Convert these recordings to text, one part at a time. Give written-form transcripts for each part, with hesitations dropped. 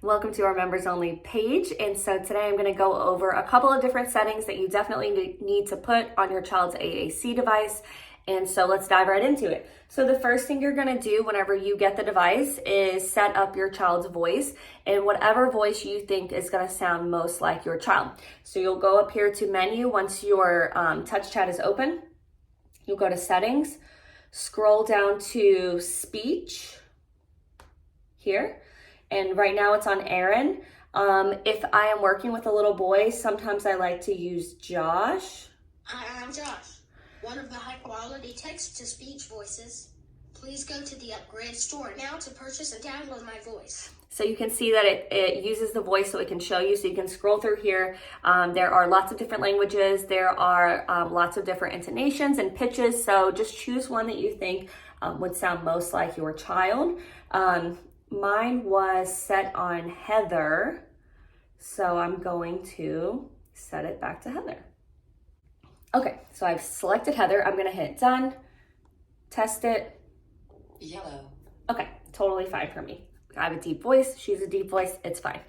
Welcome to our members only page. And so today I'm going to go over a couple of different settings that you definitely need to put on your child's AAC device. And so let's dive right into it. So the first thing you're going to do whenever you get the device is set up your child's voice and whatever voice you think is going to sound most like your child. So you'll go up here to menu once your TouchChat is open. You'll go to settings, scroll down to speech here. And right now it's on Aaron. If I am working with a little boy, sometimes I like to use Josh. Hi, I'm Josh, one of the high-quality text-to-speech voices. Please go to the Upgrade store now to purchase and download my voice. So you can see that it uses the voice so it can show you. So you can scroll through here. There are lots of different languages. There are lots of different intonations and pitches. So just choose one that you think would sound most like your child. Mine was set on Heather, so I'm going to set it back to Heather. Okay, so I've selected Heather. I'm gonna hit done, test it. Yellow. Okay, totally fine for me. I have a deep voice, she's a deep voice, it's fine.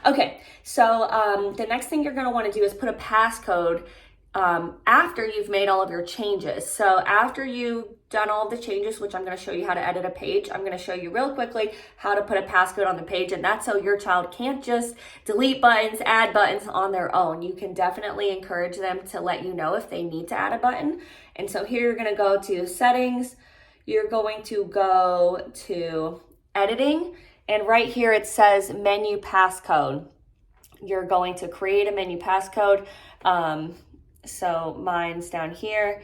Okay, so the next thing you're gonna wanna do is put a passcode after you've made all of your changes. So after you've done all of the changes, which I'm going to show you how to edit a page, I'm going to show you real quickly how to put a passcode on the page, and that's so your child can't just delete buttons, add buttons on their own. You can definitely encourage them to let you know if they need to add a button. And so here you're going to go to settings, you're going to go to editing, and right here it says menu passcode. You're going to create a menu passcode. So mine's down here,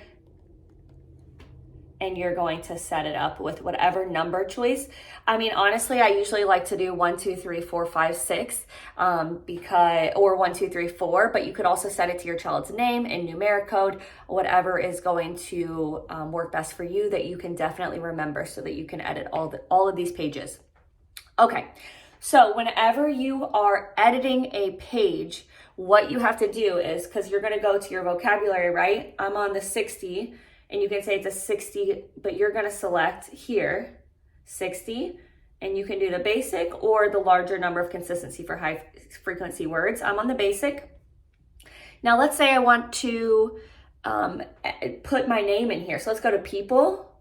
and you're going to set it up with whatever number choice. I mean, honestly, I usually like to do 1, 2, 3, 4, 5, 6, or 1, 2, 3, 4, but you could also set it to your child's name and numeric code, whatever is going to work best for you that you can definitely remember so that you can edit all of these pages. Okay, so whenever you are editing a page, what you have to do is, because you're going to go to your vocabulary, right? I'm on the 60, and you can say it's a 60, but you're going to select here 60, and you can do the basic or the larger number of consistency for high frequency words. I'm on the basic. Now let's say I want to put my name in here. So let's go to people,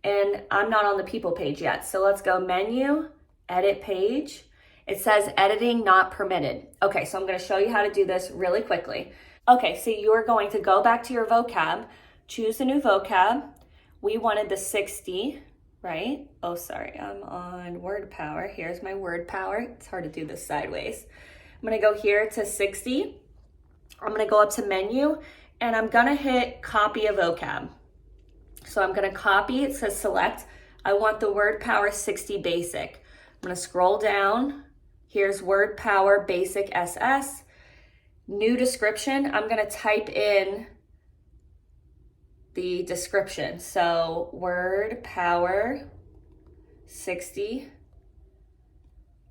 and I'm not on the people page yet. So let's go menu, edit page. It says editing not permitted. Okay, so I'm going to show you how to do this really quickly. Okay, so you're going to go back to your vocab, choose a new vocab. We wanted the 60, right? Oh, sorry, I'm on WordPower. Here's my WordPower. It's hard to do this sideways. I'm going to go here to 60. I'm going to go up to menu, and I'm going to hit copy a vocab. So I'm going to copy, it says select. I want the WordPower 60 basic. I'm going to scroll down. Here's WordPower Basic SS. New description, I'm gonna type in the description. So WordPower 60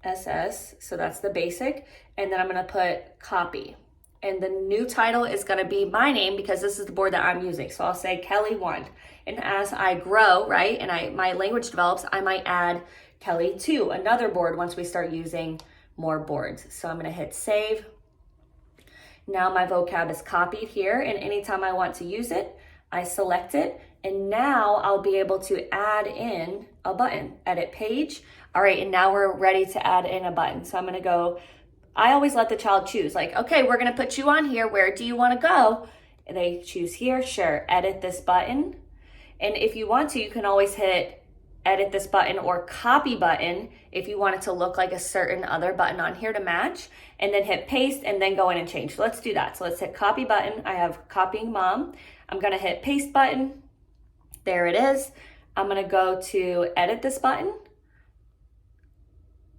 SS, so that's the basic. And then I'm gonna put copy. And the new title is gonna be my name because this is the board that I'm using. So I'll say Kelly 1. And as I grow, right, and my language develops, I might add Kelly 2, another board once we start using more boards. So I'm gonna hit save. Now my vocab is copied here, and anytime I want to use it, I select it, and now I'll be able to add in a button, edit page. All right, and now we're ready to add in a button. So I'm gonna go, I always let the child choose, like, okay, we're gonna put you on here, where do you wanna go? And they choose here, sure, edit this button. And if you want to, you can always hit edit this button or copy button if you want it to look like a certain other button on here to match, and then hit paste and then go in and change. So let's do that. So let's hit copy button. I have copying mom. I'm gonna hit paste button. There it is. I'm gonna go to edit this button,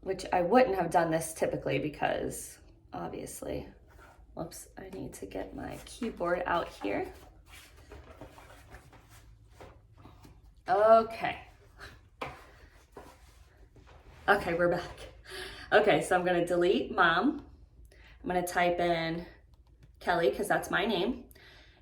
which I wouldn't have done this typically because obviously, whoops, I need to get my keyboard out here. Okay, we're back. Okay, so I'm gonna delete mom. I'm gonna type in Kelly because that's my name.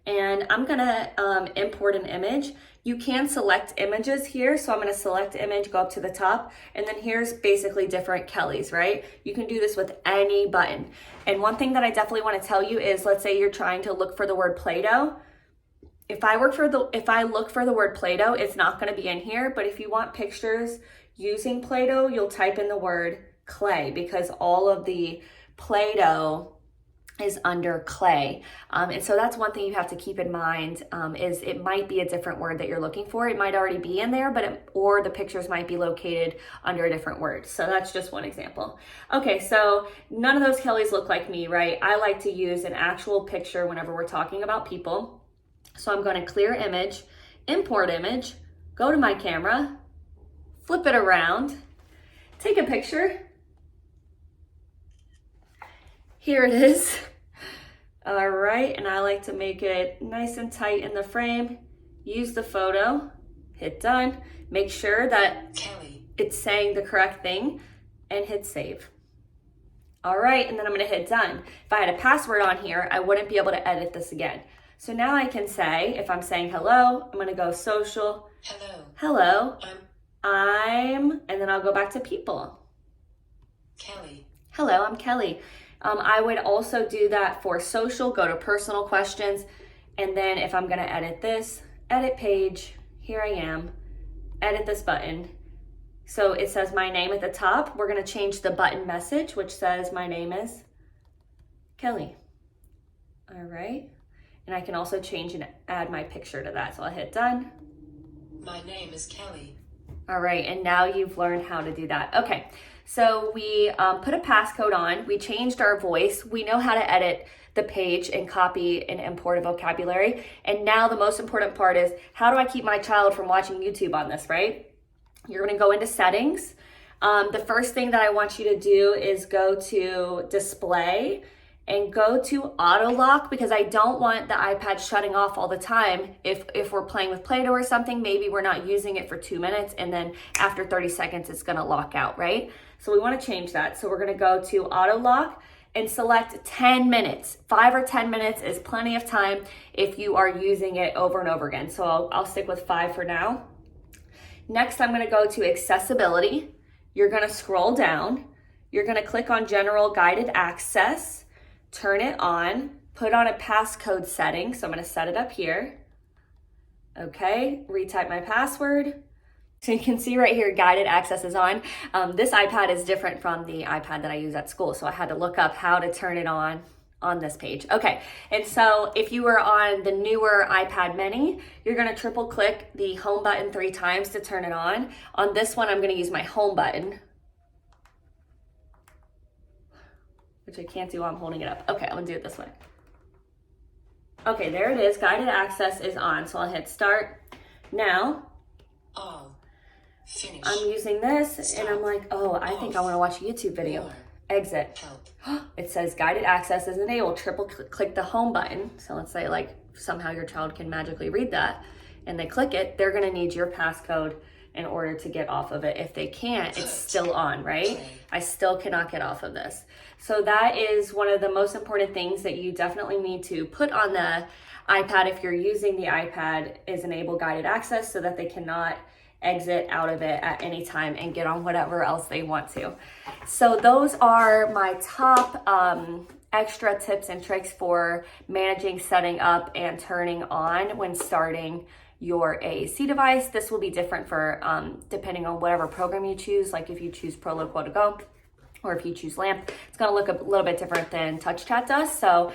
and I'm gonna import an image. You can select images here, so I'm gonna select image, go up to the top, and then here's basically different Kellys, right? You can do this with any button. And one thing that I definitely wanna tell you is, let's say you're trying to look for the word Play-Doh. If I look for the word Play-Doh, it's not gonna be in here, but if you want pictures using Play-Doh, you'll type in the word clay, because all of the Play-Doh is under clay. And so that's one thing you have to keep in mind, is it might be a different word that you're looking for. It might already be in there, or the pictures might be located under a different word. So that's just one example. Okay, so none of those Kellys look like me, right? I like to use an actual picture whenever we're talking about people. So I'm going to clear image, import image, go to my camera, flip it around, take a picture. Here it is. All right, and I like to make it nice and tight in the frame. Use the photo, hit done. Make sure that it's saying the correct thing, and hit save. All right, and then I'm gonna hit done. If I had a password on here, I wouldn't be able to edit this again. So now I can say, if I'm saying hello, I'm gonna go social. Hello. And then I'll go back to people. Kelly. Hello, I'm Kelly. I would also do that for social, go to personal questions. And then if I'm gonna edit this, edit page, here I am, edit this button. So it says my name at the top. We're gonna change the button message, which says my name is Kelly. All right. And I can also change and add my picture to that. So I'll hit done. My name is Kelly. All right, and now you've learned how to do that. Okay, so we put a passcode on, we changed our voice, we know how to edit the page and copy and import a vocabulary. And now the most important part is, how do I keep my child from watching YouTube on this, right? You're gonna go into settings. The first thing that I want you to do is go to display and go to auto lock, because I don't want the iPad shutting off all the time. If we're playing with Play-Doh or something, maybe we're not using it for 2 minutes, and then after 30 seconds, it's gonna lock out, right? So we wanna change that. So we're gonna go to auto lock and select 10 minutes. 5 or 10 minutes is plenty of time if you are using it over and over again. So I'll stick with 5 for now. Next, I'm gonna go to accessibility. You're gonna scroll down. You're gonna click on general guided access, turn it on, put on a passcode setting. So I'm gonna set it up here. Okay, retype my password. So you can see right here, guided access is on. This iPad is different from the iPad that I use at school. So I had to look up how to turn it on this page. Okay, and so if you were on the newer iPad mini, you're gonna triple click the home button 3 times to turn it on. On this one, I'm gonna use my home button, which I can't do while I'm holding it up. Okay, I'm gonna do it this way. Okay, there it is, guided access is on. So I'll hit start. Now, finish. I'm using this, Stop. And I'm like, oh, I think I wanna watch a YouTube video. More. Exit. Help. It says guided access is enabled. Triple click the home button. So let's say like somehow your child can magically read that and they click it, they're gonna need your passcode in order to get off of it. If they can't, it's still on, right? I still cannot get off of this. So that is one of the most important things that you definitely need to put on the iPad if you're using the iPad, is enable guided access, so that they cannot exit out of it at any time and get on whatever else they want to. So those are my top extra tips and tricks for managing, setting up, and turning on when starting your AAC device. This will be different for depending on whatever program you choose. Like if you choose Proloquo to go, or if you choose LAMP, it's gonna look a little bit different than TouchChat does. So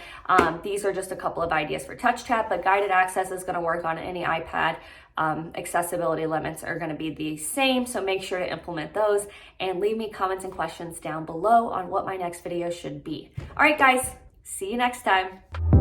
these are just a couple of ideas for TouchChat, but guided access is gonna work on any iPad. Accessibility limits are gonna be the same, so make sure to implement those, and leave me comments and questions down below on what my next video should be. All right, guys, see you next time.